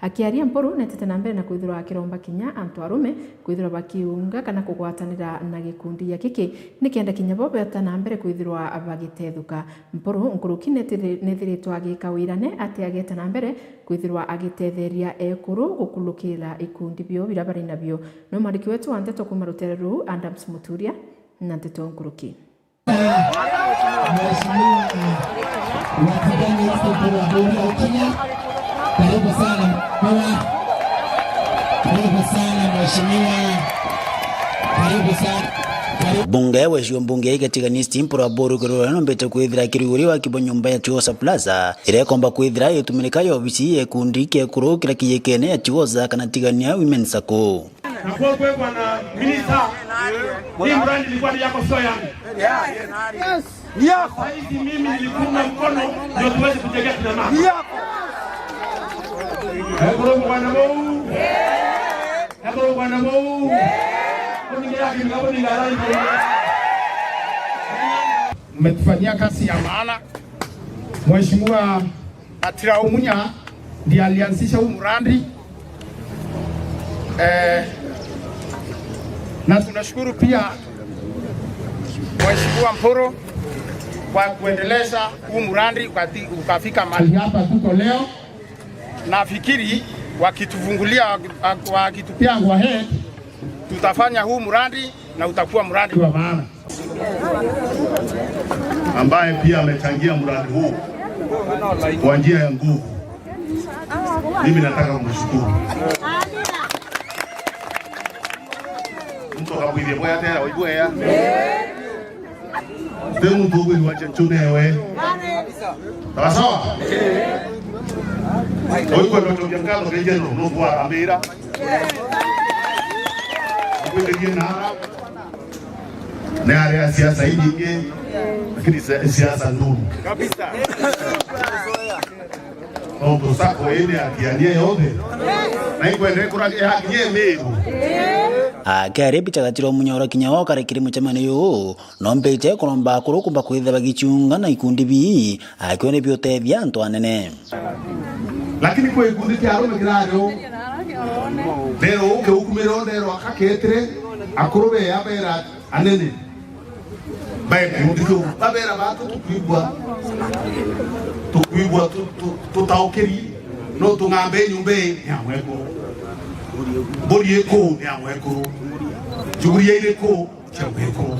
Akiaria Mpuru netete na mbere na kwithirwa akiromba kinya antu arume kwithirwa bakiunga kana kugwatanira na gikundi ya kiki nikenda kinya bo beta na mbere kwithirwa bagitethuka. Mpuru nkuruki nethiritwa agika wirane ati ageta na mbere kwithirwa agitetheria ekuru gukulukira ikundi bio bira bari nabio. No mariki wetu anteto kuma rutereru Adams Muturia na nteto nkuruki. Karibu sana mheshimiwa, karibu sana. Bunge wesho mbunge igatiganisti Mpuru Aboru kirorano mbete kwithira kiriguriwa kibo nyumba ya Chigoza Plaza irekomba kwithira itumirika yo obisi ekundi kekuru kira kiyekene ya Chigoza kana tigania women sako. Na kwa bwana minister ni mradi ilikuwa yako sio yangu. Yes. Yako. Hizi mimi nilifunga mkono ndio tuweze kutegea kina mama. Yako. Hebu bwana Mungu. Hebu bwana Mungu. Mmetufanyia kazi ya maana. Mheshimiwa Atira Umunya ndiye alianzisha huu mradi. Na tunashukuru pia Mheshimiwa Mpuru kwa kuendeleza huu mradi ukafika mahali hapa tuko leo. Nafikiri wakitufungulia wakitupia kwa head tutafanya huu mradi na utakuwa mradi wa maana. Ambaye pia amechangia mradi huu kwa njia ya nguvu. Mimi nataka kumshukuru. Mtu akabwile boya tena oiboya. Ndio mtu huyu wa chechunewe. Sawa? Oiko ndo tukiangalo kejeno nubwa amira. Na area siasa hii nyingi lakini siasa ndogo kabisa. Ondo sako ene akiania yote. Na ikwende kuraje hakiye meru. Akare pichagatiro munyora kinyawo kare kiri muchamane yo nombeje kuromba kurukumba kwitha bagichunga na ikundi bi akione byote byanto anene. Lakini kwa ikundi kya arume kiraro Pero uke ukumiro ndero akaketre akurobe yabera anene bae ndiko babera bato tukwibwa tutaokeri no tungambe nyumbe yamweko bodi eko yamweko juguri eko chamweko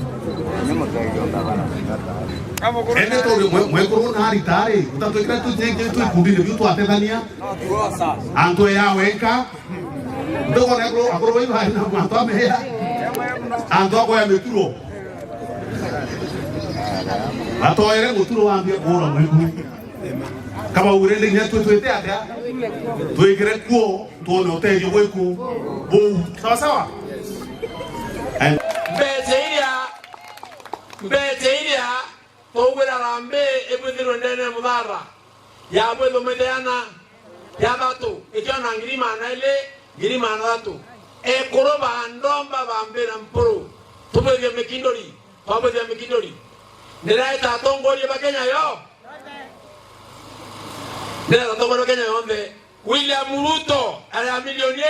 ene to mweko na ritare utatokera tu kundile vitu atethania anto yawenka Ndogo negro akoro wewe hali na mwanto amehea ando ya meturo atoere muturo waambia bora mwengu kama urende nyetu twete ata tuigere kuo tuone hotel weku bo sawa sawa mbeteiria togwera rambe ebudiro ndene mudara ya bwedo medeana ya batu ikiona ngirima na ile girima na batu ekoroba ndomba bambera Mpuru tubwe mekindori pabwe mekindori ndiraita tongori bakenya yo ndiraita tongori bakenya yonde William Ruto ala milioni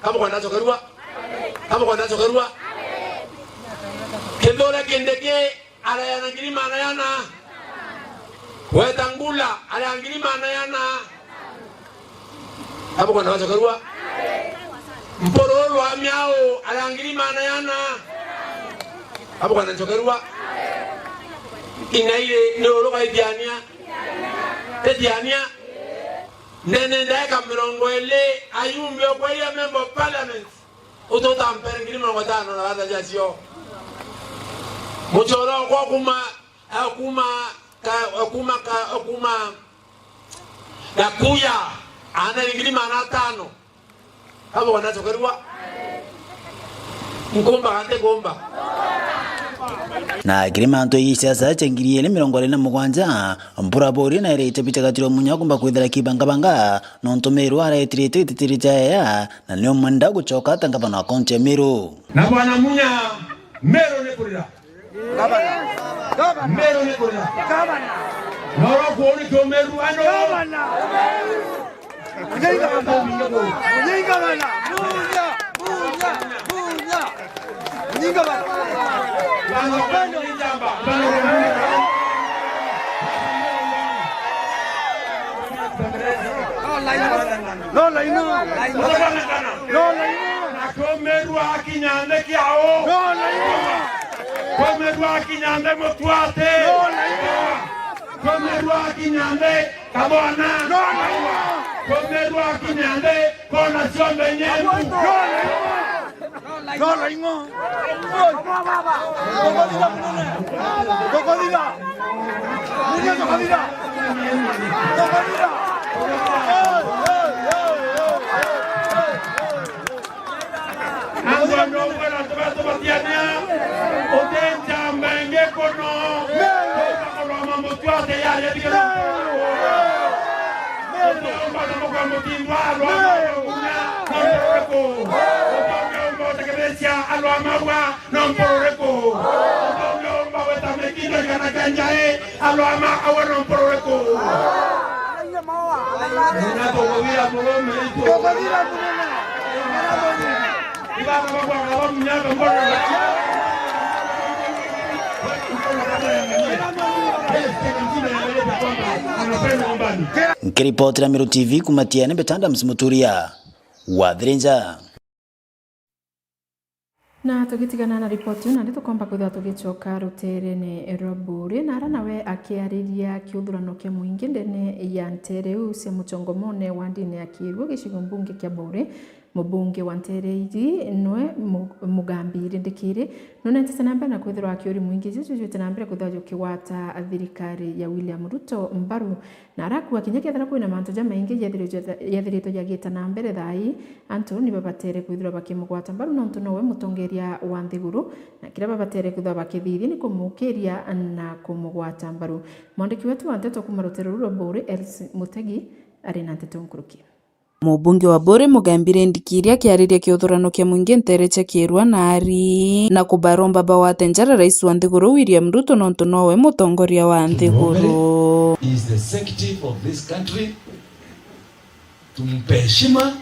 kama kwa ndacho karua kedora kendeke ala yana girima na yana Wetangula ala ngirima na yana hapo kwa ndacho karua Mporo wa miao ala ngirima na yana hapo kwa ndacho karua inaile neologa idiania tediania nene ndaika mirongo ele ayumbe kwa ile member of parliament utota mpere ngirima na watano na wata jasio muchoro kwa akuma yakuya ana ngirima na tano hapo wanachokerwa ngomba hande gomba na agreement yi siasa chengiriele 27 Mpuru Aboru na irete pichagatiro munyakumba kwithira kibangabanga nontomero araetirete titirija na leo mwenda guchoka tangabana account ya Meru na bwana munya Meru ne kurira Meru ne kurira noro kuoni ko Meru ano Nikiripoti na Meru TV kumatiane Betanda Msimuturia wa Thirinja. Na tugitigana na ripoti na nitukomba kwithwa tugicoka rutere-ini rwa Mburi na ara nawe akiariria kiuthurano kia muingi ndene ya ntereu cia muchongomone wa ndini ya Kiirwa gicigo mbunge kia Mburi. Mubunge wa Ntereiri nwe Mugambire Ndikiri nonete sanamba na kwithirwa akiuri muingi jicu tanambira kwithwa jukiwata thirikari ya William Ruto mbaru na arakuwa kinya kethira kwina mantu jamaingi yathirito jagita na mbere thai antu ni babatere kwithirwa bakimugwata mbaru nontu nowe mutongeria wa Nthiguru na kira babatere kwithirwa bakithithi ni kumukiria na kumugwata mbaru. Mwandiki wetu wa Nteto kuma rutero rwa Mburi Els Mutegi ari na Nteto Nkuruki. Mubunge wa Mburi Mugambire Ndikiri akiariria kiuthurano kia muingi ntere cha Kiirwa na ari na kubaromba bawate njara rais wa Nthiguru William Ruto nontu nowe mutongoria wa Nthiguru. He is the executive of this country. Tumpe heshima,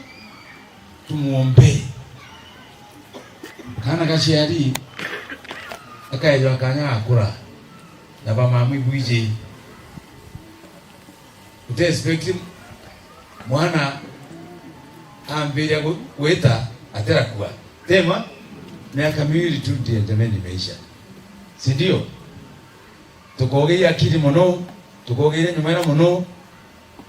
tumuombe. Kana gaciari akaejo akanya akura na bamami bwije. Ute expect mwana ambiria gweta aterakuwa tema miaka miwili tu ndiye ndemeni imeisha, si ndio? Tukogeia akili muno, tukogeia nyumana muno,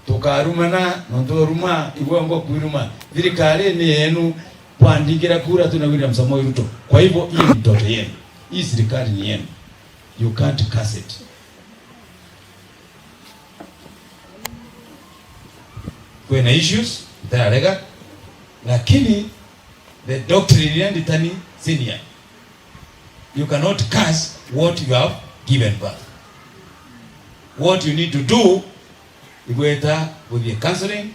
tukarumana nontoruma ibwango kwiruma thirikari ni yenu kuandikira kura tuna William Samoei Ruto. Kwa hivyo hii ni ndoto yenu, hii serikali ni yenu, you can't curse it. Kuna issues tarega lakini the doctrine yanditani senior, you cannot curse what you have given birth. What you need to do with the counseling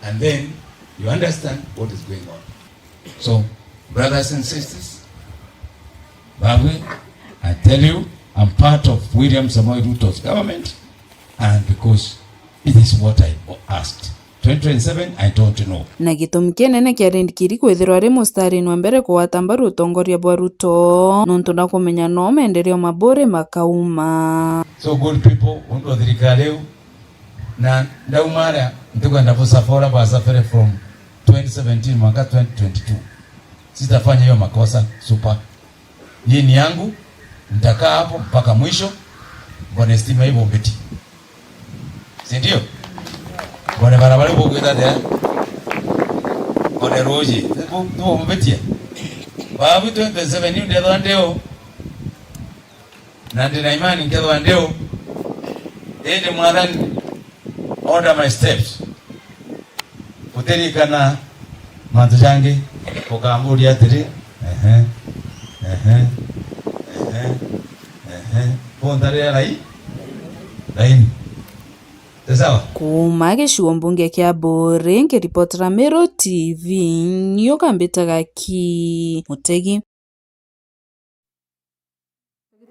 and then you understand what is going on. So brothers and sisters, Babu, I tell you, I'm part of William Samoei Ruto's government, and because it is what I asked. 2027 I don't know. Na gitumi kinene kia Ndikiri kwithirwa ari mustari wa mbere kuwata mbaru utongoria bwa Ruto nontu na kumenya no maendeleo mabure makauma. So good people, unto thirikari na ndaumara ntukwenda kusafora kwa safari from 2017 mwaka 2022. Sitafanya hiyo makosa. Super. Hii ni yangu, nitakaa hapo mpaka mwisho. Mbona estima hivyo mbeti. Si ndio? Mbona barabara huko kwenda tena? Mbona roji? Tupo mbeti. Babu 27 ndio ndeo. Na ndina imani ndio ndeo. Ende mwadhani order my steps. Uterikana mantu jange kokamburi atiri pondare lai sawa kuma gicigo mbunge kia Mburi ngiripotera Meru TV niyo kambitaga ki Mutegi.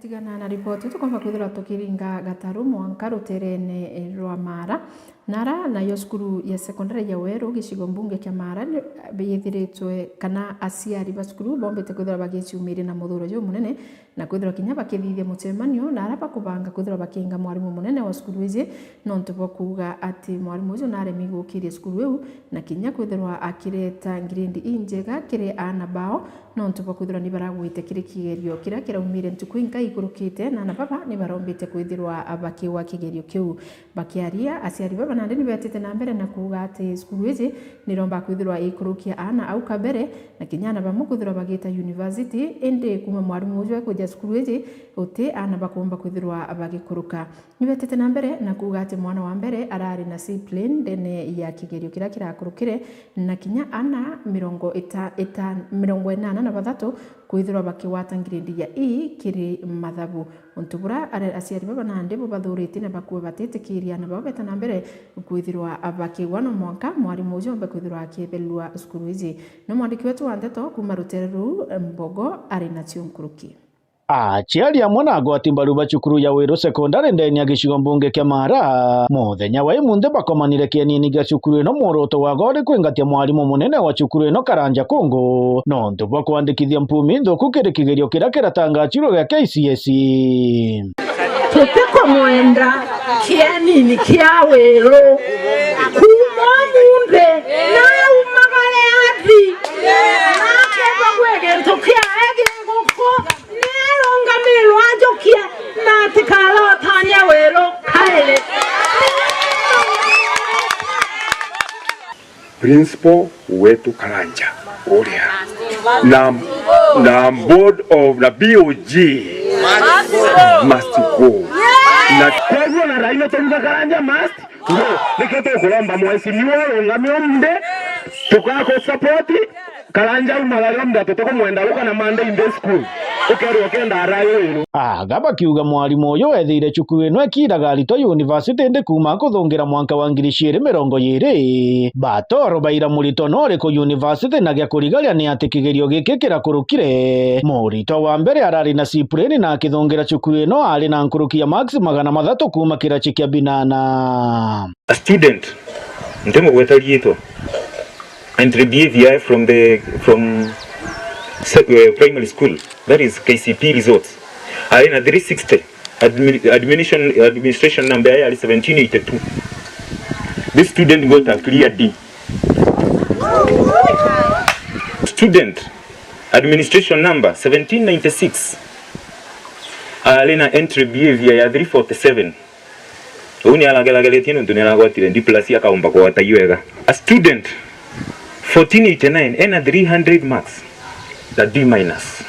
Tigana na ripoti tukomba kwithira tukiringa Gataru mwanka rutere-ini rwa Mara nara nayo cukuru ya secondary ya Weru gicigo mbunge kia Mara beyithiritwe kana aciari ba cukuru bombete kwithira bagiciumire na muthuro jo munene na kwithira kinya bakithithia mucemanio na araba kubanga kwithira bakinga mwarimu munene wa cukuru ici nontu bwa kuga ati mwarimu ucio naremi gukiria cukuru eu na kinya kwithirwa akireta grade injega kiri ana bao nontu bwa kwithirwa ni baragwite kiri kigerio kira kiraumire ntuku inka igurukite na baba ni barombete kwithirwa bakiwa kigerio kiu bakiaria aciari baba nande ni betete na mbere na kuga ati cukuru ici ni romba kwithirwa ikurukia ana au kabere na kinyana bamu kwithirwa bagita university ende kuma mwarimu ucio kuja cukuru ici uti ana bakomba kwithirwa bagikuruka ni betete na mbere na kuga ati mwana wa mbere arari na C-plane ndene ya kigerio kira kirakurukire na kinya ana 83 kwithirwa bakiwata grade ya E kiri mathabu ontubura aciari baba nande bo bathurite na bakuwa batetikiria na baba betana mbere kwithirwa bakiwa no mwaka mwarimu ucio mbe kwithirwa akibelwa cukuru ici no mwandiki wetu wa ndeto kuma Ruteru Mbogo ari na Tionkuruki aciari amwe na agwati mbaru ba cukuru ya Weru secondary ndeni ya gicigo mbunge kia Mara muthenya wa imunde bakomanire kienini gia cukuru ino muoroto wa gori kwingatia mwarimu munene wa cukuru ino Karanja Kungu nontu bwa kwandikithia mpumi nthuku kiri kigerio kiria kiratangachirwo gia KCSE tutiko mwenda kienini kia Weru kuma munde na umagale athi nake bagwege ntukia ege guko nero ajokia na tikalo tanya Weru kaele principal wetu Karanja uria na board of the BOG must go na kwa na raino tonga Karanja must go niketo kulomba mwesimiwa ngamio mde tukako support Karanja umalalo mdato toko mwenda luka na mande in the school ukero okenda arayo agaba kiuga mwarimu uyu wethire cukuru ino ekiraga Rito University ndi kuma kuthungira mwanka wa 2022 batoro baira murito nore ku university na gya kurigaria ni ati kigerio giki kirakurukire murito wa mbere arari na C-plane na akithungira cukuru ino ari na nkurukia max 300 kuma kirachi kia binana a student ndemo gwetaliito entry behavior from primary school, that is KCP results. I in a 360 administration number I 1782. This student got a clear D. Student administration number 1796. I in a entry behavior ya 347. Uni alagalagale tino tunela gwatire ndi plus ya kaumba kwa watayuega. A student 1489 and 300 marks. The D minus.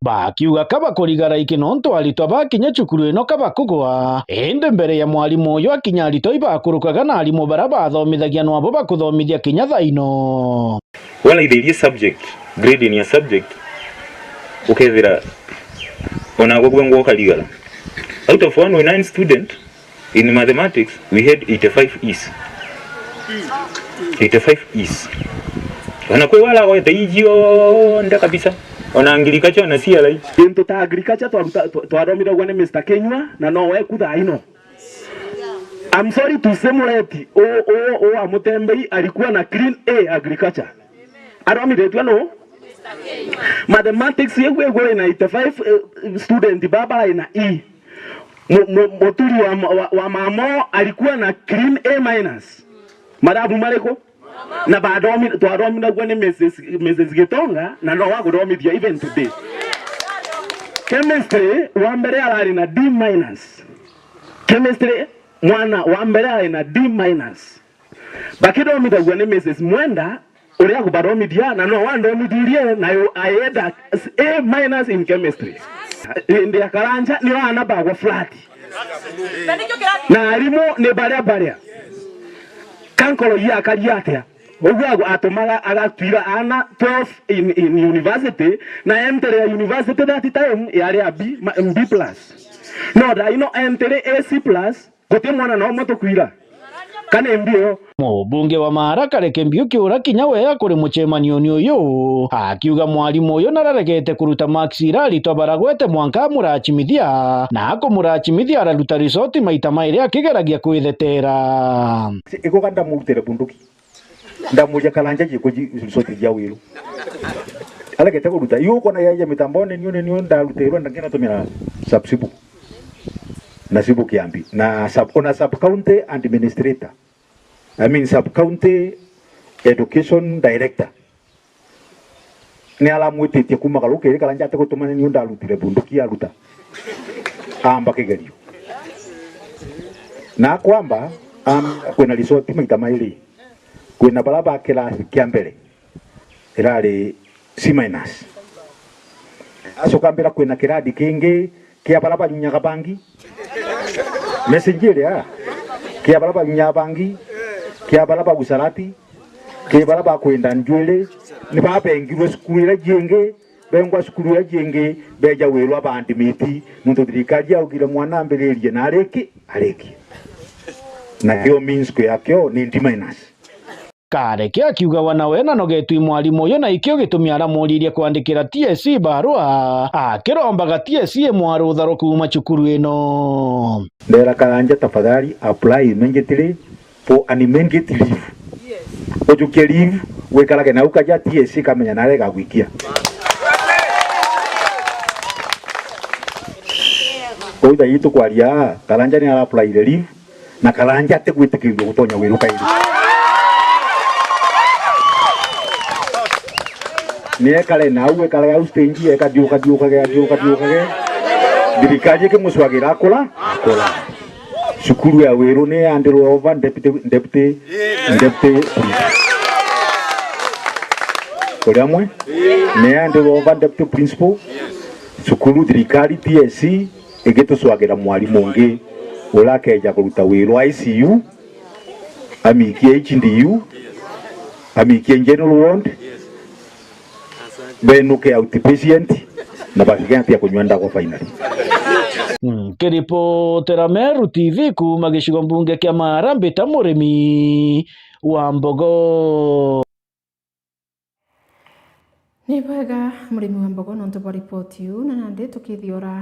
Bakiuga kaba kurigara ikinonto alito bakinya cukuru ino kaba kugwa ende mbere ya mwarimu uyu akinya alito ibakurukaga na alimu baraba athomithagia no abo bakuthomithia kinya thaino wala itherie subject grade in your subject ukethira ona gogwengo kaligala out of 109 student in mathematics we had 85 E's 85 E's wana kwe wala kwa ijio nda kabisa ona agriculture na CLI into ta agriculture twaromira gwane Mr. Kenywa na no we kutha ino I'm sorry to say muleti Amutembei alikuwa na clean A agriculture aromire tu no mathematics yewe ina 85 student baba ina E moturi wa mamo alikuwa na clean A minus madabu mareko na badomi twaromira gwane Mrs. Gitonga na no wagodomithia even today chemistry wa mbere arari na D minus chemistry mwana wa mbere arari na D minus bakidomithia gwane Mrs. Mwenda uria kubadomithia na no wandomithirie na aenda A minus in chemistry ndia Karanja ni wana bagwa flat na arimo ne baria kankolo ya kariatia ogwago atomaga agatwira ana 12 in university na enter ya university that time yari a B plus no da ino enter AC plus gote mwana no moto kuira kana mbio Mũmbunge wa Mara Kareke Mbiuki ũra kinya wega kũrĩ mũcemanio-inĩ ũyũ akiuga mwarimu ũyũ nararegete kũruta Maxi Rarito baragwete mwanka mũrachimithia na kũmũrachimithia araruta resort maita maĩrĩ akĩgeragia kwĩthetera iko ndamutire bunduki ndamuja kalanja jiko resort ya wiru aregete kũruta yuko na yaje mitambone nio ndarutirwo ndangena tumira subsibu na sibu kiambi na sub county administrator sub-county education director. Ni alamwititie kuma kalukiri kalanja ate kutumana ni ndalutire bunduki aluta. Amba kigerio. Na kwamba kwena resort maita maili. Kwena balaba kila kiambele. Irali C-. Aso kambela kwena kiradi kingi kia balaba nyaka bangi. Messenger ya. Kia balaba nyaka bangi. Kia balaba busarati, kia balaba kwenda njwele, ni bapengirwe sukuru jenge, bengwa sukuru jenge, beja welu abandi miti, muntu dirikaji augira mwana mbelerie na areki. Na hiyo means kwa yakyo ni D-. Kareke akiuga wanawe nanogetwi mwarimu ũyũ na ikio gĩtũmi aramũririe kwandĩkĩra TSC barua akĩrombaga TSC mwarũtharũ kuma cukuru ĩno. Ndera Karanja tafadhali apply immediately for an immediate leave. Ojuke leave wekalage na ukaja TSC kamenya narega gwikia. Koida yitu kwaria Karanja ni apply leave na Karanja tegwitikirwo gutonya wiruka iri. Niye kale na uwe kale ya ustenji eka diuka ge. Dirikaje ke muswagira akola. Sukuru ya wiru ne andiro over deputy. Kolyamwe ne andiro over deputy principal. Sukuru dirikali TSC egeto swagira mwalimu nge olakeja kuruta wiru ICU amiki HDU amiki general ward benuke outpatient na basikia pia kunywanda kwa finally. Kiripotera Meru TV kuma gĩcigo mbunge kĩa Mara Mbita mũrĩmi wa mbogo. Ni wega mũrĩmi wa mbogo no ntũbwa report yu na nandĩ tũkĩthiora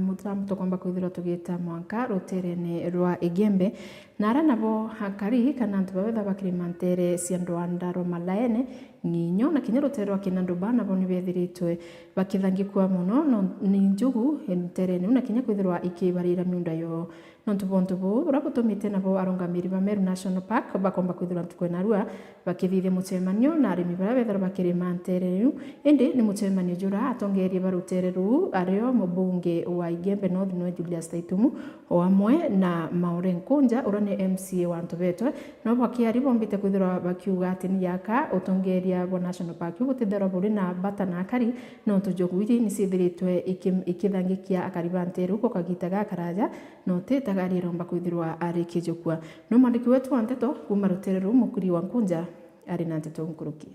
mũthamu tũkwamba kwithira tũgĩta mwanka rũtere-inĩ rwa Igembe na ara nabo hakari kana ntũ bawetha bakirimantere cia Ndwandaro Malaene Ng'inyo na kinya rũtere rwa Kinanduba nabo nĩ bethiritwe bakithangĩkwa mũno no nĩ njugu entere-inĩ na kinya kwithirwa ikĩbarĩra miunda yo no ntũbũ ũrabũtũmĩte nabo arũngamĩri ba Meru National Park bakomba kwithirwa ntũkwenarua bakithithia mũcemanio na arĩmi bara bethera bakĩrĩma ntere yu indi ni mũcemanio jura atongerie barutere ruu ario mũbunge wa Igembe North no Julius Taitumu o amwe na Maureen Kunja ura ni MCA wa Ntobetwe no bakiari bombite kwithirwa bakiuga ati ni yaka utongeria wa National Park gutithera buri na bata na akari no tujogwiri ni cithiritwe ikithangikia akari ba nteru ko kagitaga karaja no tetagari romba kwithirwa ari kijukwa no mandiki wetu wa nteto kuma rutere ruu mukuri wa Kunja ari na nteto nkuruki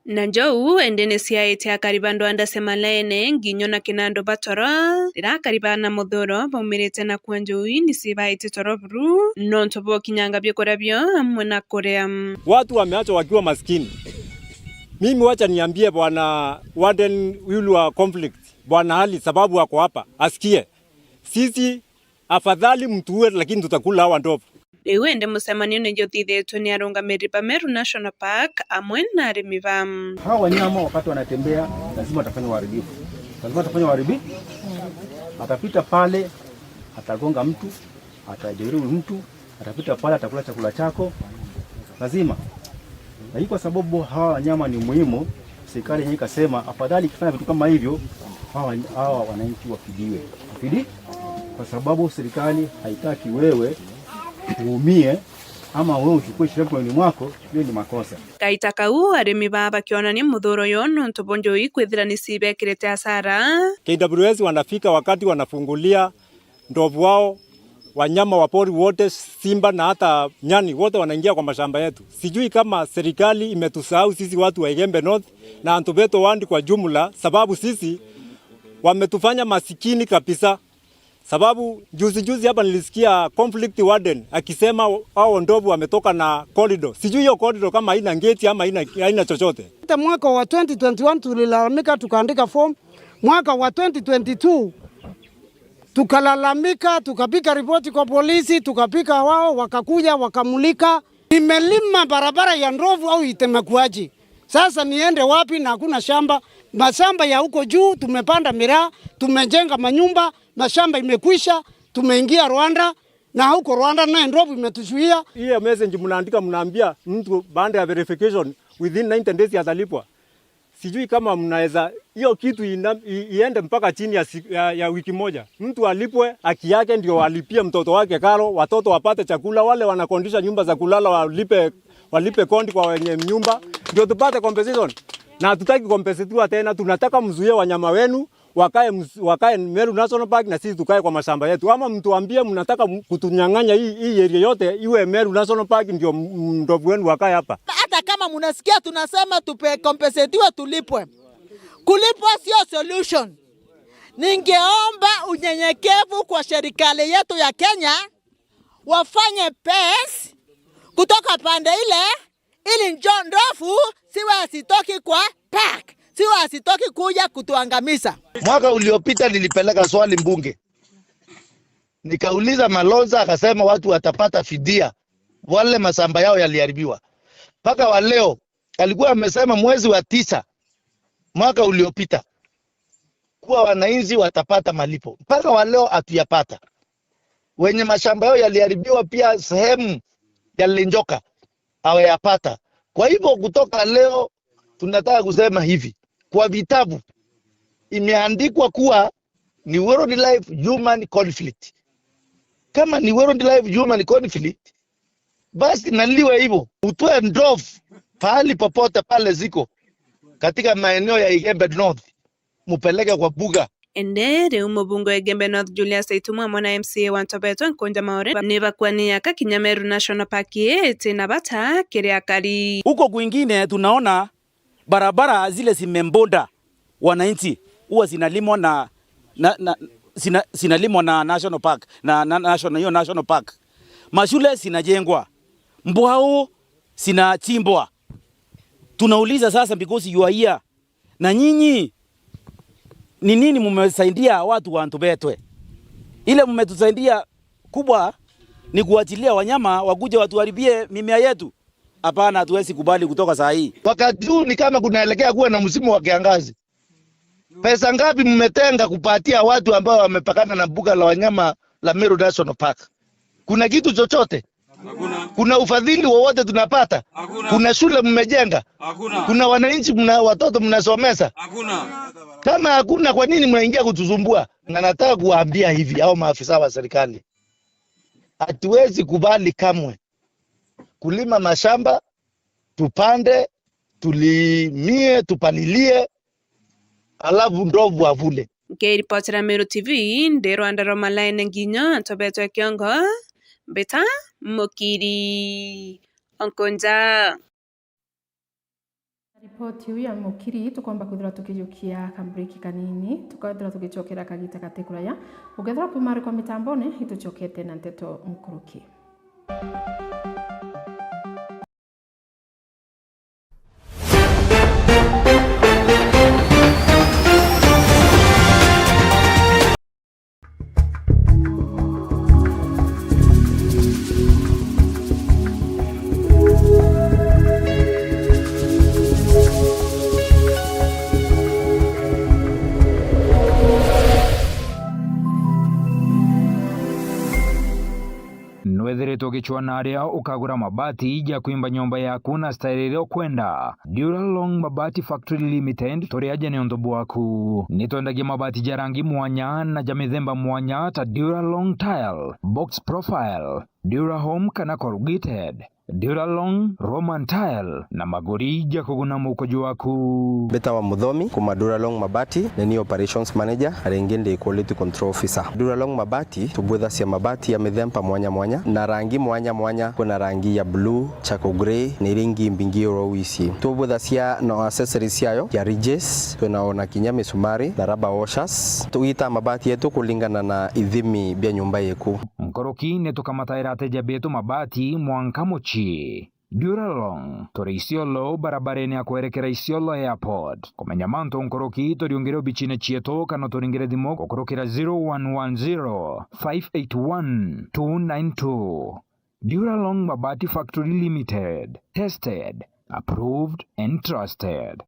na njou endene ciaite akaribando andase Malaene Ng'inyo na Kinanduba toro rirakaribana muthuro baumirite na kwa njui ni cibaite toro buru no ntobo kinyanga byekora byo amwe na korea watu wameachwa wakiwa maskini. Mimi wacha niambie bwana warden yule wa conflict bwana hali sababu wako hapa asikie sisi afadhali mtuwe lakini tutakula hawa ndovu. Riu ende mucemanio ni jothithetwe ni arungamiri ba Meru National Park amwe na arimi ba hawa wanyama wakati wanatembea lazima watafanya uharibifu. Atapita pale atagonga mtu, atajeruhi mtu, atapita pale atakula chakula chako. Lazima. Na hii kwa sababu hawa wanyama ni muhimu, serikali yenyewe ikasema afadhali kifanya vitu kama hivyo hawa wananchi wafidiwe. Kwa sababu serikali haitaki wewe uumie ama wewe uchukue shilingi kwa mwako, hiyo ni makosa. Kaita kau arimi baba kiona ni muthuro yo no ntobonjo ikwithira ni cibekirete hasara. KWS wanafika wakati wanafungulia ndovu wao, wanyama wa pori wote, simba na hata nyani wote wanaingia kwa mashamba yetu. Sijui kama serikali imetusahau sisi watu wa Igembe North na Ntobeto Ward kwa jumla, sababu sisi wametufanya masikini kabisa. Sababu juzi hapa nilisikia conflict warden akisema hao ndovu wametoka na corridor. Sijui hiyo corridor kama haina gate ama haina chochote. Hata mwaka wa 2021 tulilalamika tukaandika form. Mwaka wa 2022 tukalalamika, tukapika ripoti kwa polisi, tukapika wao wakakuja wakamulika. Nimelima barabara ya ndovu au itemekuaji. Sasa niende wapi na hakuna shamba? Mashamba ya huko juu tumepanda miraa, tumejenga manyumba, mashamba imekwisha, tumeingia Rwanda na huko Rwanda na ndovu imetuzuia. Hiyo message mnaandika mnaambia mtu baada ya verification within 90 days atalipwa. Sijui kama mnaweza hiyo kitu iende mpaka chini ya wiki moja. Mtu alipwe haki yake ndio alipie mtoto wake karo, watoto wapate chakula, wale wanakondisha nyumba za kulala walipe kondi kwa wenye nyumba ndio tupate compensation. Na hatutaki compensatiwa tena, tunataka mzuie wanyama wenu wakae Meru National Park na sisi tukae kwa mashamba yetu. Ama mtuambie mnataka kutunyang'anya hii area yote iwe Meru National Park ndio ndovu wenu wakae hapa. Hata kama mnasikia tunasema tupe compensatiwa tulipwe. Kulipwa sio solution. Ningeomba unyenyekevu kwa serikali yetu ya Kenya wafanye pesa kutoka pande ile ili ndovu siwe asitoki kwa park. Siwe asitoki kuja kutuangamiza. Mwaka uliopita nilipeleka swali mbunge. Nikauliza Malonza akasema watu watapata fidia. Wale mashamba yao yaliharibiwa. Paka wa leo alikuwa amesema mwezi wa 9 mwaka uliopita kuwa wananchi watapata malipo. Paka wa leo hatuyapata. Wenye mashamba yao yaliharibiwa pia sehemu ya Lenjoka hawayapata. Kwa hivyo kutoka leo tunataka kusema hivi. Kwa vitabu imeandikwa kuwa ni wildlife human conflict. Kama ni wildlife human conflict, basi naliwe hivyo. Utoe ndovu pahali popote pale ziko katika maeneo ya Igembe North, mupeleke kwa buga. Endere umubungo Igembe North Julius Saitumwa mwana MCA wa Ntobeto Nkonja Maore nebakwania kakinya Meru National Park yete na bata kiria kari. Huko kwingine tunaona barabara zile zimembonda, wananchi huwa zinalimwa na National Park na National Park. Mashule zinajengwa, mbwao zinachimbwa. Tunauliza sasa because you are here, na nyinyi ni nini mmesaidia watu wa Ntobetwe? Ile mmetusaidia kubwa ni kuachilia wanyama wakuje watuharibie mimea yetu. Hapana, hatuwezi kubali kutoka saa hii. Wakati huu ni kama kunaelekea kuwa na msimu wa kiangazi. Pesa ngapi mmetenga kupatia watu ambao wamepakana na mbuga la wanyama la Meru National Park? Kuna kitu chochote? Hakuna. Kuna ufadhili wowote tunapata? Hakuna. Kuna shule mmejenga? Hakuna. Kuna wananchi watoto mnasomesa? Hakuna. Kama hakuna, kwa nini mnaingia kutuzumbua? Na nataka kuwaambia hivi au maafisa wa serikali. Hatuwezi kubali kamwe kulima mashamba, tupande, tulimie, tupalilie, alafu ndovu wavule. Ripotera Meru TV, Ndero Andaro Malaine Nginyo, Ntobeto Kiongo, Beta Mukiri Onkonja. Ripoti huyu ya Mukiri tukwamba kuthira tukijukia kambriki kanini tukathira tukichokera kagita katekuraya ugethira kumari kwa mitambone ituchokete na nteto mkuruki. Nwethiritwo gichwana aria ukagura mabati ya kuimba nyumba yaku na style ile ukwenda. Duralong Mabati Factory Limited toriaje ni ondobu waku. Nitwendagia mabati ja rangi mwanya na ja mithemba mwanya ta Duralong Tile, Box Profile, Durahome kana corrugated, Duralong, Roman tile na magorija kuguna mukojo waku. Beta wa Muthomi kuma Duralong Mabati ni operations manager arengende quality control officer. Duralong Mabati tubwetha cia mabati ya mithemba mwanya mwanya na rangi mwanya mwanya. Kuna rangi ya blue, charcoal grey ni ringi mbingi rowisi. Tubwetha cia no accessories yayo ya ridges, tunaona kinya misumari na rubber washers. Tuita mabati yetu kulingana na ithimi bya nyumba yeku. Nkoroki netukamataira ateja betu mabati mwanka mochi. Duralong tore Isiolo barabareni ya kuerekera Isiolo Airport. Kumenya manto nkoroki toriongere bichine chieto kana toringere dimo kukurokera 0110 581 292. Duralong Mabati Factory Limited. Tested, approved and trusted.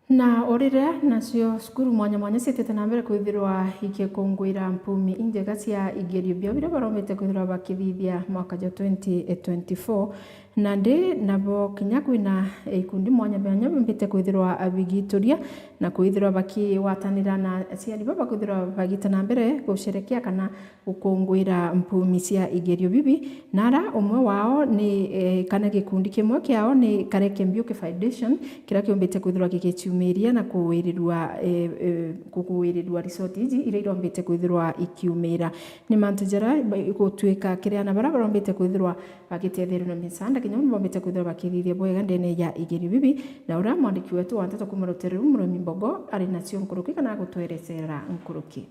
Na orire nacio skuru mwanya mwanya citete na mbere kwithirwa igikungwira mpumi injega cia igerio bio biria baromete kwithirwa bakithithia mwaka ja 2024 na ndi nabo kinya kwina ikundi mwanya mwanya bimbite kwithirwa abigituria na kwithirwa bakiwatanira na ciari baba kwithirwa bagita na mbere gusherekea kana gukungwira mpumi cia igerio bibi nara umwe wao ni kana gikundi kimwe kiao ni Kareke Mbiuki Foundation kira kiombete kwithirwa gikichumiria na kuwirirwa resort iji ira irombete kwithirwa ikiumira ni mantujara gutwika kiria na bara barombete kwithirwa bagitethero na misanda kinya bombete kwithirwa bakithithia bwega ndene ya igerio bibi na ura mwandiki wetu wantata kumurotera Murimi Mbogo ari nacio nkuruki kana gutwerecera nkuruki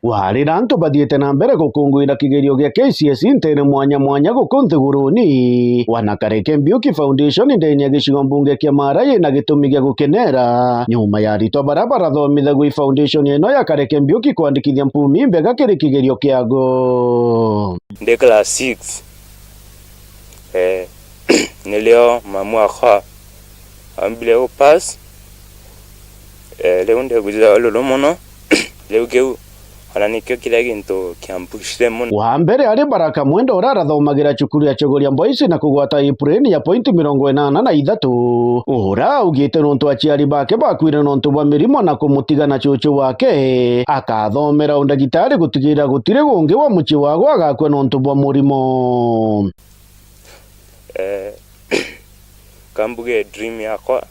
warira antu bathiete na mbere gukungwira kigerio gia KCSE ntere mwanya mwanya guku nthiguruni wana Kareke Mbiuki Foundation ndeni ya gicigo mbunge kia Marayi na gitumi gia gukenera nyuma ya rito bara barathomithagwo foundation ino ya Kareke Mbiuki kwandikithia mpumi mbega kiri kigerio kiago ndi class 6 nilio mamwaka ambile upas leo ndiguza lolo mono leo geu nikio kila gintu kiampushire muno wa mbere ari Baraka Mwenda urarathomagira cukuru ya Chogoria Boys na kugwata April ya pointi 83 ura ugite nontu aciari bake bakwire nontu bwa mirimo na kumutiga na cucu wake akathomera undagitari gutigira gutire gungi wa muci wago agakwe nontu bwa murimo kambuge dream yakwa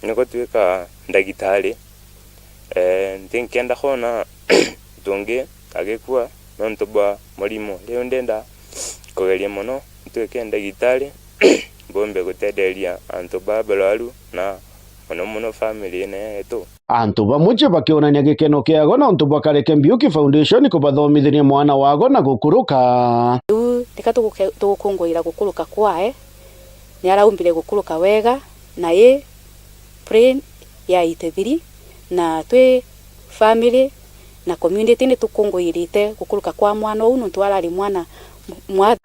niko twika ndagitari ntinkenda khona tunge agekua nontu bwa murimo leo ndenda kugeria muno twike ndagitari bombe gutederia antu babalaru na muno family ine yetu antu bamuche bakionania gikeno kiago nontu bwa Kareke Mbiuki Foundation kubathomithiria mwana wago na gukuruka tika tugukungwira gukuruka kwae ni araumbire gukuruka wega na ye brain ya itethiri na twe family na community ni tukungwirite gukuruka kwa mwana uyu nontu arari mwana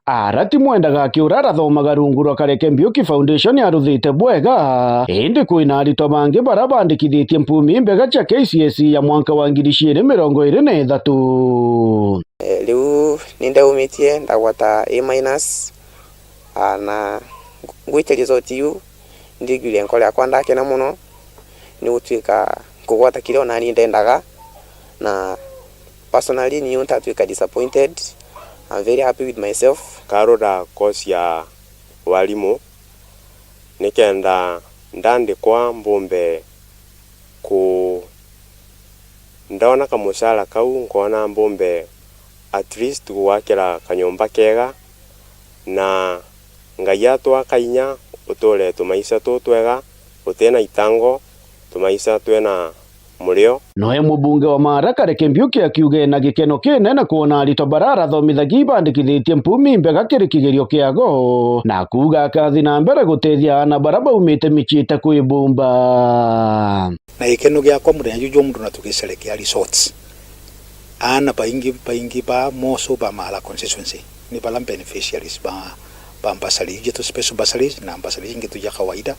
arati Mwenda gakiura arathomaga rungu rwa Kareke Mbiuki Foundation aruthite bwega indi kwina arito bangi bara bandikithitie mpumi mbega cia KCSE ya mwaka wa 2023 riu nindaumitie ndagwata A- na gwite resort yu ndigire nkole akwa ndakena muno ni gutwika kugwata kile ona ni ndendaga na personally ni untatuika disappointed. I'm very happy with myself. Karoda course ya walimu nikenda ndandikwa mbumbe ku ndaona kamusala kau nkona mbumbe at least kuwakira kanyumba kega na ngai atwakainya utore tumaisa tutwega utena itango tumaisa twena murio. Noe mubunge wa Maraka Reke Mbiuki akiuge na gikeno kinene kuona Rito Barara thomithagi ibandikithitie mpumi mbega kiri kigerio kiago na kuga akathi na mbere gutethia ana baraba umite michite kwibumba na gikeno giakwa muthenya juju mundu na tugicerekea resorts ana paingi ba moso ba Mara constituency ni bala beneficiaries ba basari jetu special basaris na basaris ngetu ya kawaida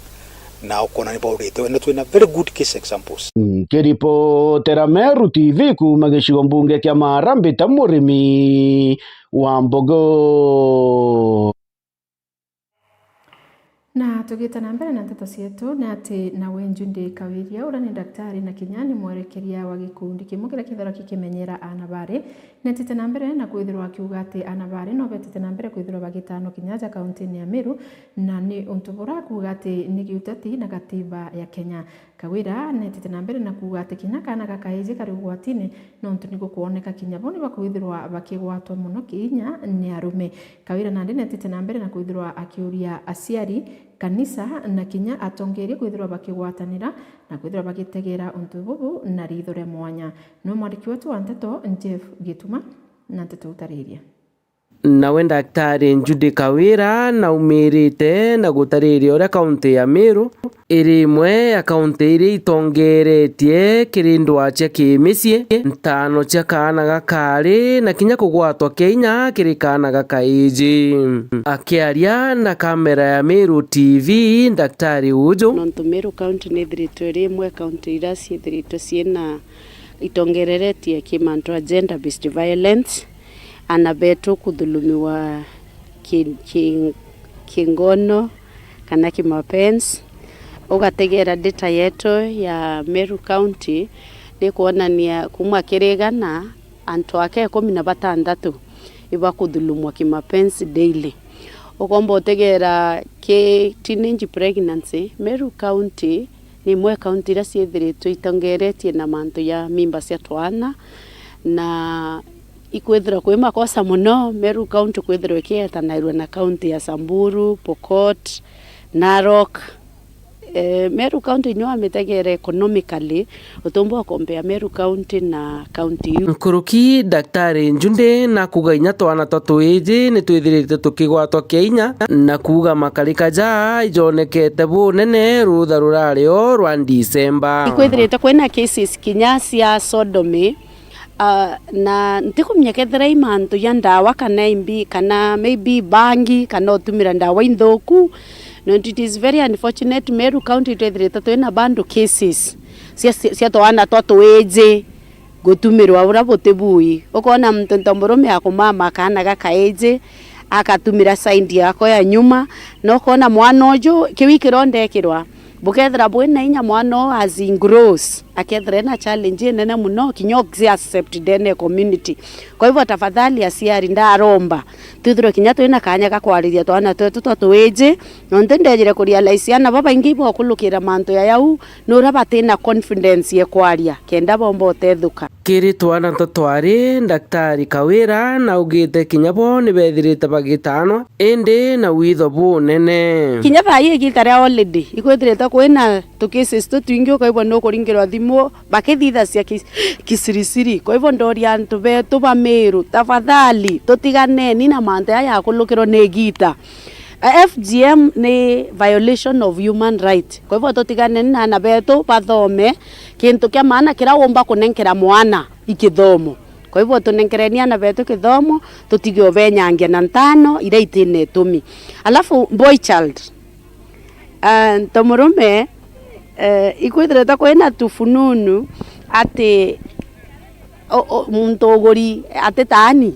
na ukona ni baurite na twina very good case examples. Kiripotera Meru TV kuma gicigo mbunge kia Mara Mbita murimi wa Mbogo. Na tugita na mbere na nteto cietu na ati nawe Njundi Kawiria ura ni daktari na kinyani mwerekeria wa gikundi kimwe kiria kithero kikimenyera anabari netite na mbere na kwithirwa akiuga ati anabari no betite na mbere kwithirwa bagitano kinyaja kaunti ya Meru na ni untubura kuga ati ni giutati na katiba ya Kenya. Kawira netite na mbere na kuga ati kinya kana gakaiji kari ugwatine no ntunigo kuoneka kinya boni bakwithirwa bakigwatwa muno kinya ni arume. Kawira na netite na mbere na kwithirwa akiuria aciari kanisa na kinya atongerie kwithirwa bakigwatanira na kwithirwa bagitegera untu bubu na ritho ria mwanya. No mwandiki wetu wa nteto Jeff Gituma na nteto utariria. Nawe daktari Njundi Kawira na umirite na gutariria ura kaunti ya Meru iri imwe ya kaunti iri itongeretie kirindwa cia kimisye ntano cia kana gakari na kinya kugwatwa Kenya kiri kana gakaiji. Akiaria na kamera ya Meru TV daktari ujo nontu Meru county ni thirito iri imwe kaunti ira ciithirito ciena itongereretie kimantu gender based violence ana betu kudhulumiwa kingono kana kimapenzi. Ugategera data yetu ya Meru County ni kuonania kumwa kirigana antu ake 16 iba kudhulumwa kimapenzi daily. Ukomba utegera ki teenage pregnancy Meru County ni mwe county ira ciithirito itongeretie na mantu ya mimba cia twana na ikwithira kwi makosa muno Meru County kwithira ikietanairwe na county ya Samburu, Pokot, Narok. Meru County nyo ametegere economically utombo compare Meru County na county Nkuruki daktari Njundi na kuga inya twana tatuiji ni twithirite tukigwatwa Kenya na kuga makarika ja ijonekete bunene rutha rurario rwa December. Ikwithirite kwina cases kinya cia sodomy na ntikumenya kethira imantu ya ndawa kana imbi kana maybe bangi kana utumira ndawa inthuku. No, it is very unfortunate Meru County twithirite twina bando cases cia twana twatuiji gutumirwa ura butibui. Ukona mtu ntomborume akumama kana gakaiji akatumira side yako ya nyuma no kona mwana uju kiwikiro ndekirwa bukethira bwina inya mwana as in gross akethira na challenge nene muno kinyoxi accepted in community. Kwa hivyo tafadhali aciari ndaromba twithiro kinya twina kanya gakwariria twana twetu twatuiji no ntendejire kurealize ana baba ingi bo kulukira manto ya yau no rabatina confidence ye kwaria kenda bombo tethuka kiri twana twari daktari Kawira na ugite kinya bo ni bethirite bagitano indi na witho bunene kinya baie gitare already ikwithirite kwina tukisi twingi kwa hivyo no kuringirwa thimu bakithitha cia kisirisiri. Kwa hivyo ndoria antu betu ba Meru tafadhali tutigane ni na manto ya kulukirwo ni gita. FGM ni violation of human right. Kwa hivyo tutigane na ana betu bathome kintu kia maana kira womba kunenkera mwana ikithomo. Kwa hivyo tunenkerenia na betu kithomo tutigio venyangia na ntano ira itine tumi. Alafu boy child tomurume ikwithirite kwina tufununu ati muntuguri ati tani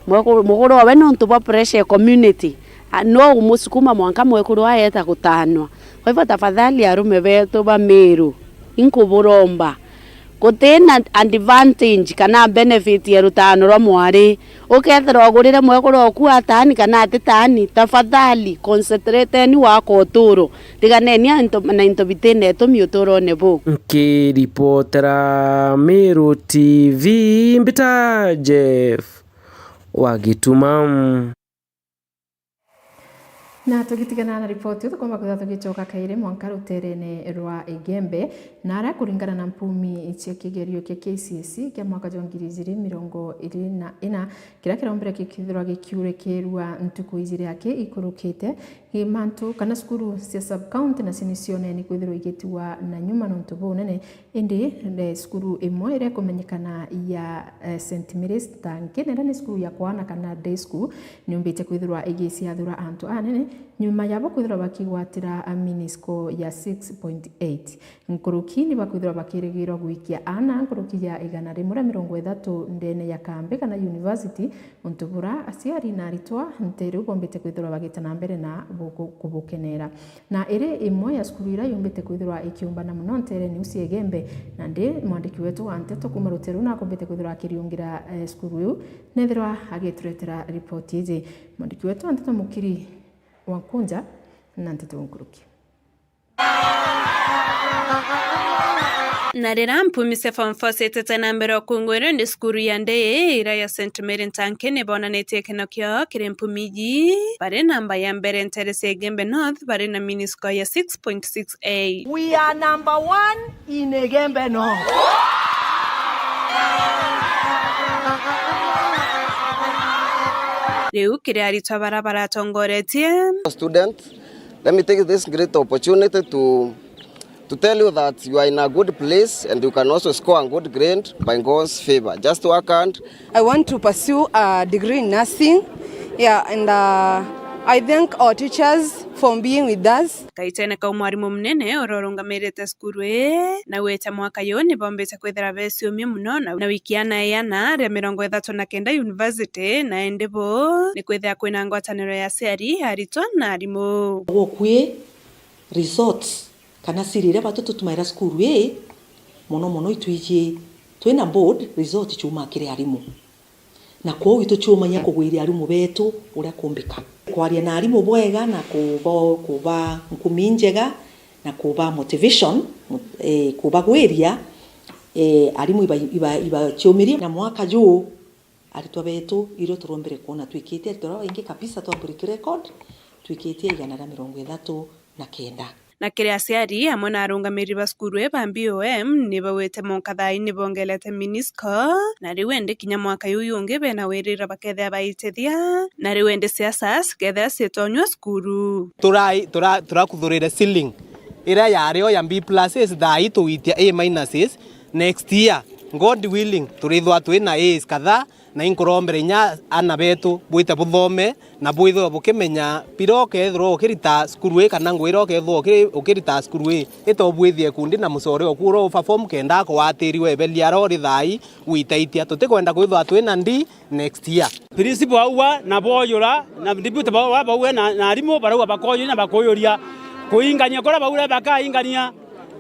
muguru we no ntuba pressure community no musukuma mwanka mwekuru ayeta gutanwa. Kwa hivyo tafadhali arume betu ba Meru inkuburomba gutena advantage kana benefit ya rutano rwa mwari ukethira ogurire mwekuru oku atani kana atitani tafadhali concentrate ni wako uturo tiganeni na into bitene tumi uturo nebo. Kiripotera Meru TV Mbita Jeff Wagituma. Na tugitigana na ripoti tukoma kutha tugicoka kaire mwanka ruterene rwa Igembe na ara kuringana na mpumi cia kigerio kia KCSE kia mwaka 2024 kira kirombere kithirwa gikiurekerwa ntuku izire yake ikurukite gimantu kana skuru cia sub county na sinisione ni kwithirwa igetiwa na nyuma no ntubu nene indi le skuru imwe ire kumenyekana ya St Mary's Tankene ni skuru ya kwana kana day school ni umbite kwithirwa igiciathura antu anene nyuma yabo kwithirwa bakigwatira minisco ya 6.8 nkurukini bakwithirwa bakirigirwa gwikia ana nkuruki ya 130 ndene ya kambe kana university untubura asiari na ritwa nteru bombete kwithirwa bagitana mbere na kubukenera na ire imwe ya skuru ira yumbite kwithirwa ikiumba na muno ntere ni usie Igembe na ndi mwandiki wetu wa Nteto kuma Ruteru na kombete kwithirwa akiriungira skuru yu nethirwa agituretera report iji mwandiki wetu wa Nteto Mukiri Wankunja na Nteto Nkuruki. Na rira mpumise form 4 setete na mbere okungwero ndi skuru ya ndeye ira ya St Mary Tankene bonanete kinokyo kire mpumiji bare namba ya mbere nterese Igembe North bare na minisco ya 6.68. We are number 1 in Igembe North. Reu kire aritwa barabara tongoretie. Students, let me take this great opportunity to tell you that you are in a good place and you can also score a good grade by God's favor. Just work hard. I want to pursue a degree in nursing. Yeah, and I thank our teachers for being with us. Kaitene ka mwarimu mnene ororunga merete skuru na weta mwaka yo ni bombete kwethera besi omye muno na wikiana yana ya 39 university na endebo ni kwethera kwina ngwataniro ya seri haritwa na arimo okwe resorts kana sirire batoto tumaira skuru mono itwije twina board resort chuma kire arimo na kwa ito chuma nya kugwiri arimu betu uria kumbika kwaria na arimu bwega na kuba nkuminjega na kuba motivation kuba gweria arimu iba chomiri na mwaka juu aritwa betu iro turombere kuona twikite toro ingi kabisa twa break record twikite 139 na kire asiari amwe na arungamiri ba skuru ba BOM ni bawete monkathai ni bongelete minisco na riwende kinya mwaka yuyunge bena werira bakethe abaitethia na riwende siasa kethe setonywa skuru turakuthurire ceiling ira yario ya B+ is thai tuitia A- next year God willing turithwa twina A's kadha na inkurombere nya ana betu bwite buthome na bwithwa bukimenya piroke thro kirita skuru kana ngwiroke thro ukirita skuru ito bwithie kundi na musore okuro perform kenda ko watiri webelia rori thai uitaitia tutikwenda kwithwa twina ndi next year principal auwa na boyura na deputy bawe na arimo barauwa bakoyo na bakoyoria kuingania kora baure bakaingania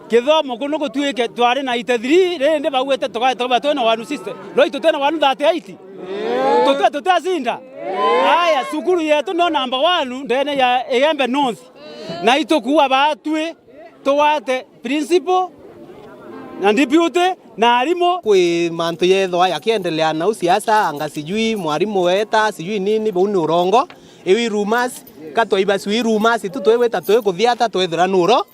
kithomo kuno gutwike twari na ite3 rende bawete toba twena wanu system roi tutena wanu 38 tutazinda haya sukuru yetu no number 1 ndene ya Igembe North na itokuwa batwe towate principal na deputy na arimo kwi mantu yetho yakiendelea na usiasa anga sijui mwarimu weta sijui nini buni urongo ewi rumors katwa ibasui rumors tutweweta twekuthiata twethira nurongo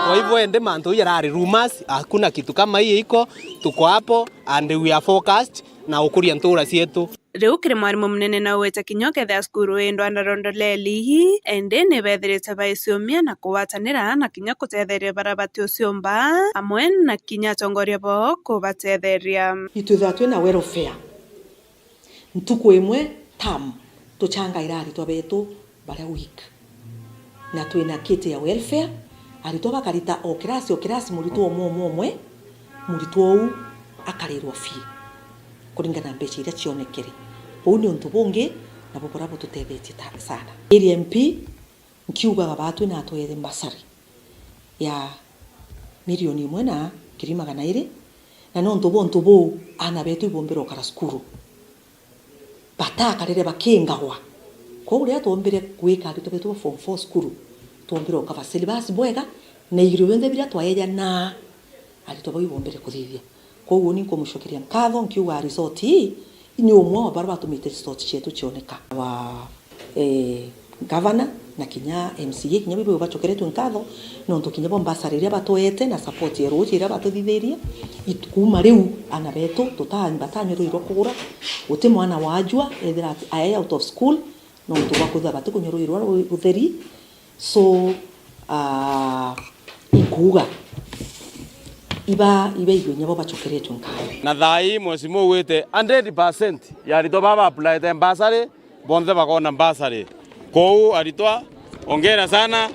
kwa hivyo ende mantu yarari rumors hakuna kitu kama hii iko tuko hapo and we are focused na ukuria ntura cietu riu kiri mwarimu mnene na weta kinyoke thea skuru endo anarondoleli ende ne betherete baiciomia na kuwatanira na kinya kutetheria barabati uciomba amwe na kinya tongoria bo kubatetheria itwitha twina welfare ntuku imwe tam tuchanga irari twabetu baria week na twina kiti ya welfare aritwa bakarita o kirasi muritu omwe muritu ou akarirwa fi kuringana mbeca iria cionekere bau ni untu bungi na bukora bututethetie sana area MP nkiugaga batu na twethe mbasari ya milioni 1.2 na no ntu bu ana betu ibombero kara skuru bataka rere bakingahwa ko uria tombere gwika ari tobetu form 4 skuru tombero ka facilities bwega na igiro bende biria twayeja na ari tobo ibombere kuthithia ko uo ni komushokeria nkatho nkiuga resort ni umwe wa barabatu mite resort chetu chioneka wa governor na kinya MCA kinya bibo bachokeretwe nkatho nonto kinya bo mbasariria batoete na support ya roji ira batothitheria itukuma riu ana beto batanyoroirwo kugura uti mwana wajua ethira aye out of school nonto bakutha batukunyoroirwo utheri so ikuga iba igwe nyabo bachokeretwe nkatho na thai mwesimu wite 100% ya arito baba apply the ambassador bonde bakona ambassador kou aritwa ongera sana.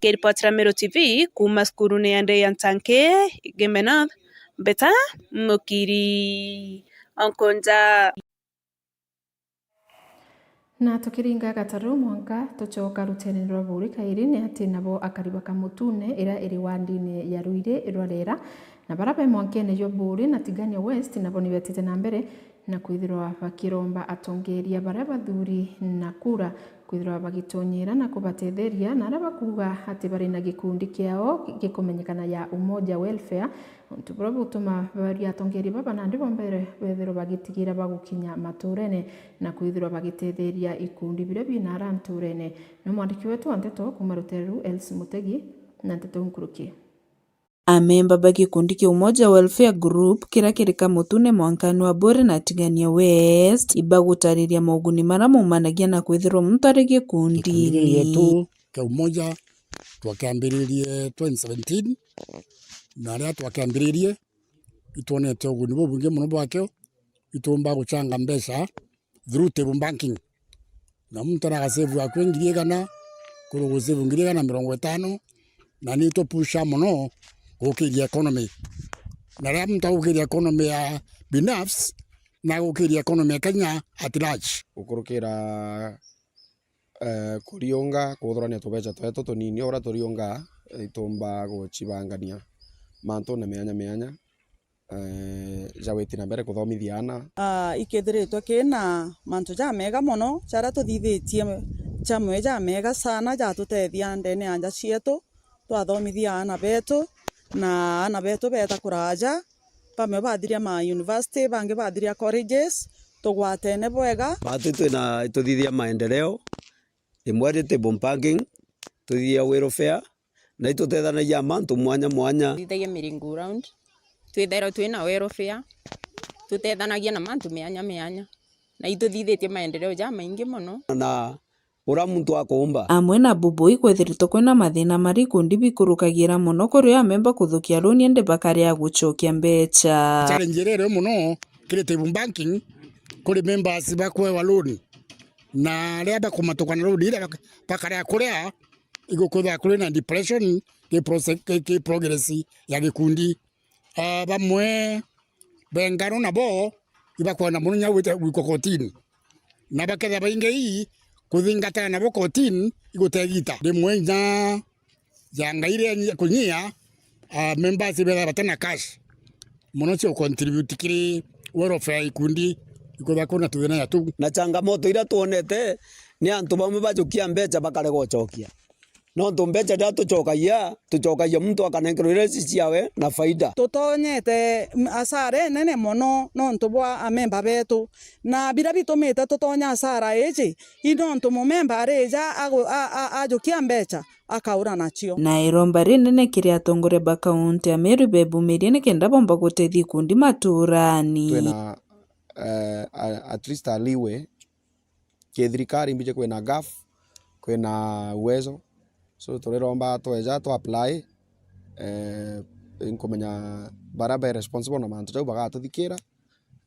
Kiripotira Meru TV kuma skurune ya Ndei Ntanke Gemena Beta Mukiri Onkonja na tukiringa gataru mwanka tucoka rutene rwa buri kairi ni ati nabo akariba kamutune ira iri wandine ya Ruire irorera na barabe mwankene yo buri na Tigania West nabo ni betete na mbere na kwithirwa bakiromba atongeria bara bathuri na kura kwithirwa bagitonyera na kubatetheria na arabakuga ati bari na gikundi kiao gikumenyekana ya Umoja Welfare ntubura butuma bari atongeria baba na ndibo mbere bethirwa bagitigira bagukinya maturene na kwithirwa bagitetheria ikundi bire bina aranturene no mwandiki wetu Anteto kuma Ruteru Els Mutegi na Anteto Nkuruki. Amemba ba gikundi kia Umoja Welfare Group kira kirika mutune mwankani wa Bore na Tigania West ibagutariria mauguni mara maumanagia na kwithirwa muntu ari gikundi yetu kia Umoja twakiambiririe 2017 na ria twakiambiririe itonete uguni bubungi muno bwakio itumba guchanga mbeca through table banking na muntu aragasave akwe 1,000 kuru gusave 1,50 na ni to pusha muno gukiria economy na ria muntu gukiria economy ya binafsi na gukiria economy ya Kenya at large ukurukira kuriunga kuthorania tubeca twetu tunini ora turiunga itumba guchibangania mantu na meanya jaweti na mbere kuthomithia ana ikethiritwe kina mantu ja mega muno cara tuthithitie chamwe ja mega sana ja tutethia ndene anja cietu twathomithia ana betu na ana betu beta kuraja pamwe bathiria ma university bangi bathiria colleges tugwatene bwega batu twina tuthithia maendeleo imwe table banking tuthithia welfare na itutethanagia mantu mwanya thithagia miringo round twithera twina welfare tutethanagia na mantu meanya na ituthithitie maendeleo ja maingi muno na ura muntu akumba amwe na Bubui kwethiritwo kwina mathina mari kundi bikurukagira muno kuri amemba kuthukia roni ende bakari ya guchokia mbeca challenge rero muno kire table banking kuri members bakwewa loan na ria bakumatukana loan ira bakari ya kuria igukutha kuri na depression ke progress ya gikundi bamwe bengano nabo ibakwana muno nyawite wikokotini na baketha bainge hii kuthingata nabo kotini igutegita rimwe nya yangaire kunyia members betha batana cash muno cio contribute kiri welfare ikundi ikutha kuna tuthina ya tu na changamoto ira tuonete ni antu bamwe bajukia mbeca bakarega gucokia no mbeca nda tucokagia muntu akanengerwo ireci ciawe na faida tutonyete asara nene muno nontu bwa amemba betu na bira bitumite tutonya asara iji inontu mumemba arija ajukia mbeca akaura nacio na iromba rinene kiria atongore ba kaunti ya Meru bebumirie nikenda bomba guteithia ikundi maturani twina at least aliwe kithirikari mbije kwina gaf kwina uwezo so turiromba tweja tu apply inkumenya baraba responsible na mantu jau bagatuthikira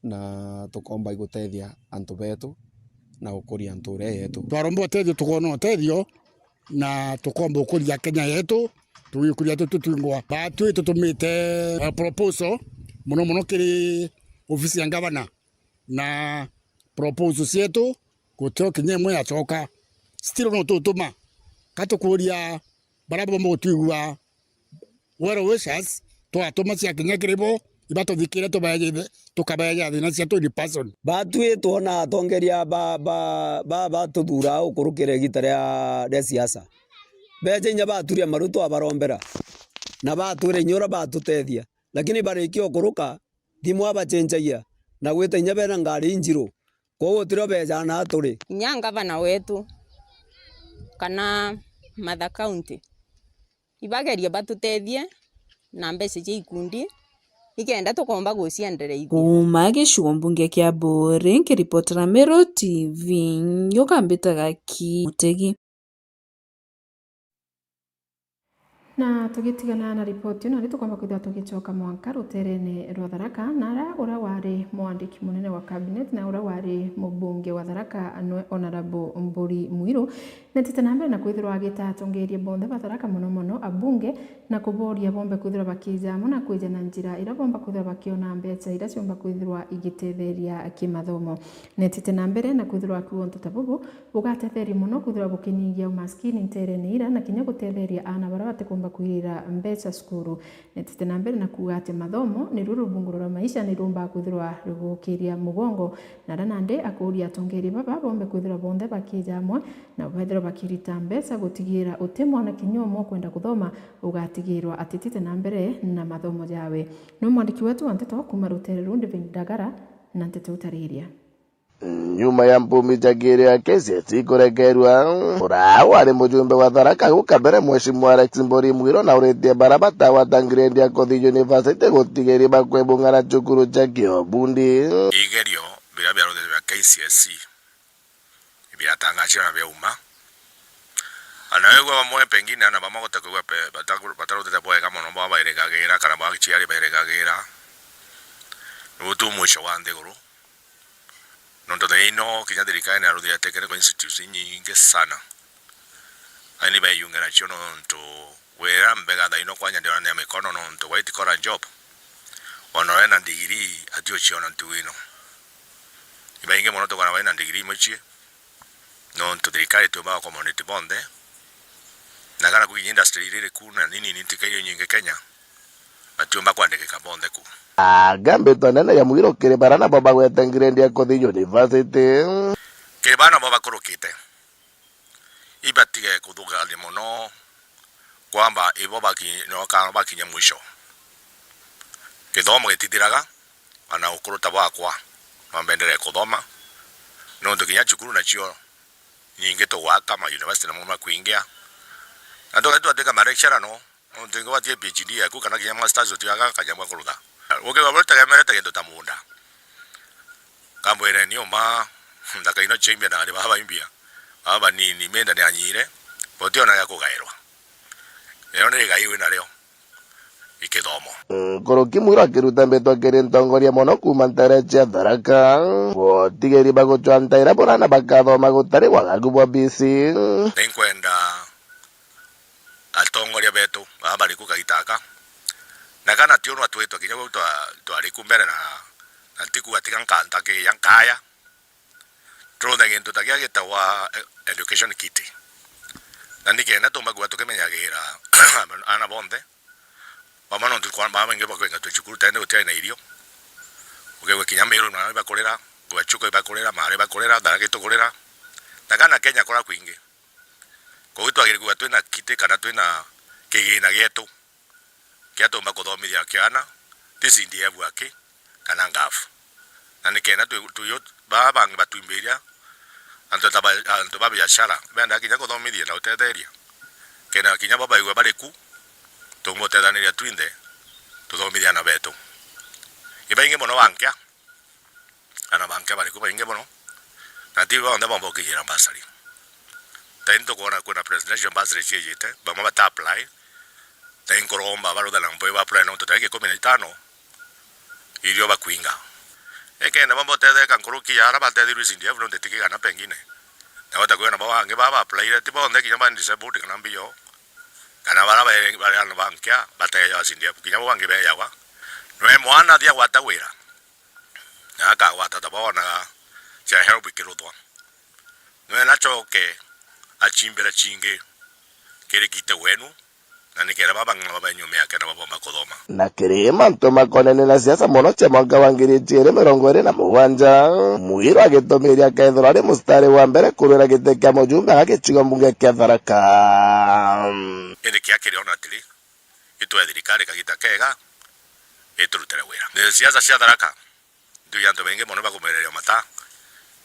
na tukomba igutethia antu betu na gukuria anture yetu twaromba utethio tukona utethio na tukomba gukuria Kenya yetu tuikuria tutungwa batu tutumite proposal muno kiri ofisi ya gavana na proposal cietu gutio kinya mwe acoka still no tutuma katukuria baraba mutuigua wero wishes twatuma cia kinya kiribo ibatuthikire tukabaja thina cia tu person batu tuona atongeria ba tuthura ukurukire gita ria siasa beje nya baturia maruto abarombera na bature nyora batutethia lakini barikio kuruka thimwa bachenjagia na gwita nya bena ngari injiro koguo tiro beja na turi inya ngavana wetu kana Martha County ibagerie batutethie na mbeca cia ikundi ikenda tukomba guciendereithia. Kuma gicigo mbunge kia Mburi nkiripotera Meru TV yukambitaga Mutegi. Na tugitigana na ripoti ino nitukwamba kwithira tugicoka mwanka ruterene rwa Tharaka na ura wari mwandiki munene wa cabinet na ura wari mubunge wa Tharaka Honorable Mburi Mwiru netite na mbere na kwithirwa agitatongerie bonthe ba Tharaka muno abunge na kuboria bombe kwithirwa bakijamo na kwija na njira ira bomba kwithirwa bakiona mbeca ira ciomba kwithirwa igitetheria kimathomo. Netite na mbere na kwithirwa kuonto tabubu bugatetheria muno kwithirwa bukinyigia umaskini nterene ira na kinya gutetheria ana bara batekomba kwirira mbeca skuru. Netite na mbere na kuga ati mathomo ni ruru rubungurura maisha ni rumba kwithirwa rugukiria mugongo na ranande akuria atongeri baba bombe kwithirwa bonthe bakijamwe na kwithirwa bakirita mbeca gutigira uti mwana kinyomo kwenda kuthoma ugatigirwa atitite na mbere na mathomo jawe. No mwandiki wetu wa Nteto kuma Rutere Rundi Vindagara na Nteto utariria. Nyuma ya mbumijagiri ya kesi kuregerwa urawa ari mujumbe wa Tharaka gukambere Mheshimiwa Alex Mburi Mwiru na uritie barabata wa Tangredi ya Kothi University gutigiri bakwebungana cukuru cha Kiobundi. Igerio bila ruthere KCSE biratangazwa na beuma anawe bamwe pengine ana bamagota kwa batarutete boega muno babairekagira kana bakiari bairekagira nutu mwisho wa Nthiguru nonto ino kinya thirikari na ruthia tekere kwa institution nyingi sana ani bayunga na chono nto wera mbega da ino kwanya ndio na mikono nonto white collar job onoe na degree atio chiona ntu ino ibainge mono to kana na degree mochie nonto thirikari to ba community bonde na kana ku industry ile kuna nini nitikayo nyingi Kenya atiomba kwandika bonde ku agambe tonene ya Mwiru kiri barana baba Tangredi ya Kothi University kiri bana baba kurukite ibatige kuduga limono kwamba ibo baki no kana baki nya mwisho kithomo gititiraga ana ukuruta bakwa mambendere kuthoma no ndukinya cukuru na cio nyingi to waka ma university na muma kuingia ando etu ateka marekshara no ntingo watie PhD yaku kana kinya masters utiaga kanyamwa kuruga oke babolta kamera tagendo tamunda kambo ere ni oma ndaka ino chimbe na baba imbia aba ni menda ni anyire botio na yakugairwa ero ni gaiwe na leo ikithomo Koroki Mwiru akiruta mbetwa kiri ntongoria mono kuma ntereche Tharaka botigeri baguchwa ntaira borana bakathoma gutari wagagu bwa BC nkwenda atongoria betu abari kugitaka na kana tio no twetwa kinya twari kumbere na tiku atika nkanta ke yankaya tronda gento tagia getawa education kit na nikena to magwa to kemenyagira ana bonde bamano tukwa bamenga bakwenga tuchukuru tende utia na irio ugewe kinya Meru na bakorera gwachuko bakorera mare bakorera darage tokorera na kana Kenya kora kwingi ko twagire gwa twina kite kana twina kigina getu kiato makothomithia kiana tisindie bwake kana ngafu na nikena tuyo baba ngatwimbiria anto baba biashara benda kinya kothomithia na utetheria kena kinya baba igwa bariku tumutethanĩria twinde tuthomithia na betu ibainge muno wankia ana bankia bariku bainge muno na tiwa onda bombo kigira basari tento kuona kuna presidential basari chiyete bama bata apply tenko romba baroda na mpo apply no tutake 15 irio bakwinga ekenda bombo tete kankuruki yara batethiru sindia vuno tetikega na pengine na watakuona baba nge baba apply tibo onda kinya bandi disabled kana mbio kana bara bara no bankia bataya sindia kinya wange be yawa no mwana dia watawira na ka watatabona cha help kirutwa no na choke achimbira chinge kere kite wenu na nikera baba ngaba nyume yake na baba makothoma na kirima ntoma konene na siasa mono cha mwaka wa 2027 Mwiru agitomiria kethora ari mustari wa mbere kurira gite kya mujumbe agakichiga mbunge kya Tharaka ende kya kiriona tili itu thirikari kagita kega iturutere wira ne siasa cia Tharaka ndu yanto benge mono bakumereria mata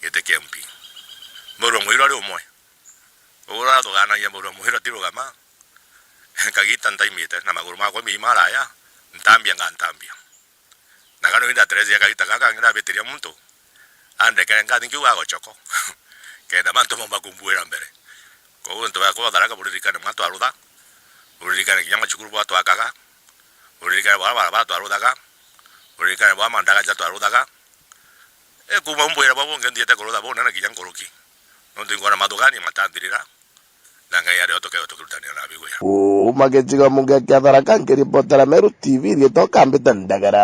gite kia MP moro mwiro ari umwe ora tugana ya moro mwiro tirugama kagita ntaimite na maguru makwa mimaraya ntambia ngantambia nakano inda Teresa kagita kaka ngira beteria muntu ande kenga ningiwa gochoko kenda manto momba kumbuera mbere ko unto ya ko daraka buririkana mwato aruda buririkana kinyama chukuru bwa twakaga buririkana bwa twarudaga buririkana bwa mandaga ja twarudaga kuma umbuera bwa bonge ndiete koroda bona na kinyam koroki ndo ngora madogani matandirira nanga yare otokerutani na biguya magetiga munga kyatharaka ngiripotera Meru TV ritoka mbita ndagara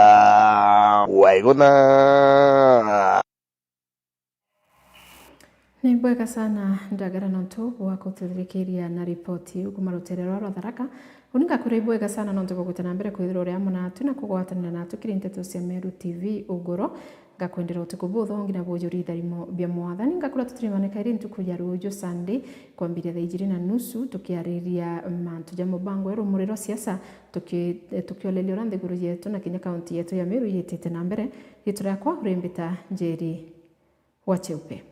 waigona. Ni bwega sana ndagara nontu wako tuthirikiria na ripoti kuma ruterero rwa Tharaka uninga kuri bwega sana nontu gukutana mbere kwithiro ria muna tuna kugwatanira na tukirinte cia Meru TV ugoro ngakwendera utuku butho ngina bujuri tharimo bia mwathani ngakura tutirimaneka iri ntuku ya rujo Sunday kwambiria thaa 2:30 tukiariria mantu ja mubango ero muriro siasa tukiolelio rande guru yetu na kinya kaunti yetu ya Meru yitete na mbere yitura kwa urembita Njeri Wacheupe.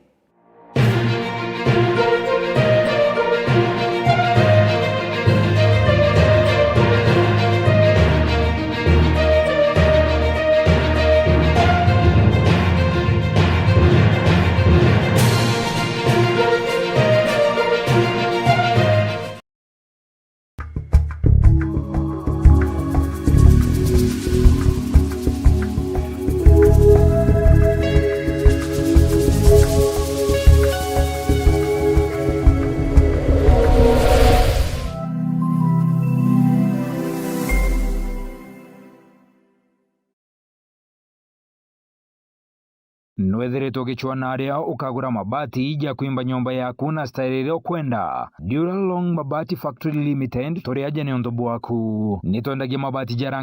Nwethiritwo gichwana aria ukagura mabati ya kuimba nyumba yaku na style ile kwenda Duralong Mabati Factory Limited turi aje ni ondobu waku nitwendagia mabati jara